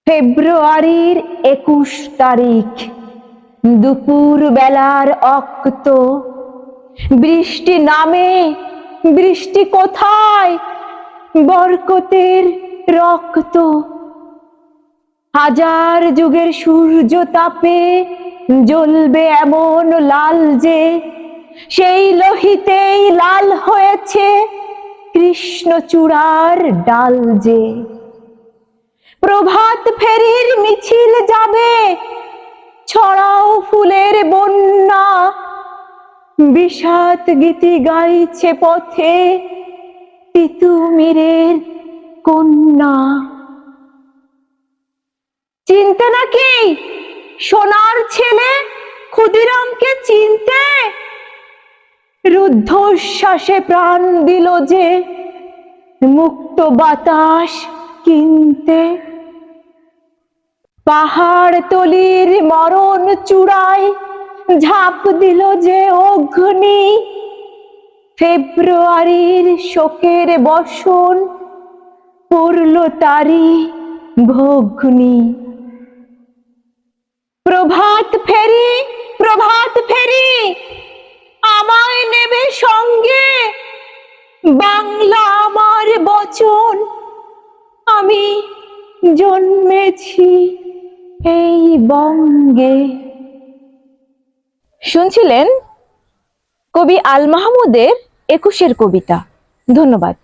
ফেব্রুয়ারির 21 তারিখ, দুপুর বেলার অক্ত। বৃষ্টি নামে, বৃষ্টি কোথায়? বরকতের রক্ত। হাজার যুগের সূর্য তাপে জ্বলবে এমন লাল যে, সেই লোহিতেই লাল হয়েছে কৃষ্ণচূড়ার ডাল যে। প্রভাত ফেরির মিছিল যাবে, ছড়াও ফুলের বন্যা। বিষাদ গীতি গাইছে পথে তিতুমিরের কন্যা। চিনতে নাকি সোনার ছেলে ক্ষুদিরামকে? চিনতে? রুদ্ধশ্বাসে প্রাণ দিল যে মুক্ত বাতাস কিনতে। পাহাড় তলির মরণ চূড়ায় ঝাঁপ দিল যে অগ্নি। ফেব্রুয়ারির শোকের বসন পড়ল তারি ভগ্নি। প্রভাত ফেরি, প্রভাত ফেরি, আমায় নেবে সঙ্গে। বাংলা আমার বচন, আমি জন্মেছি এই বঙ্গে। শুনছিলেন কবি আল মাহমুদের 21-এর কবিতা। ধন্যবাদ।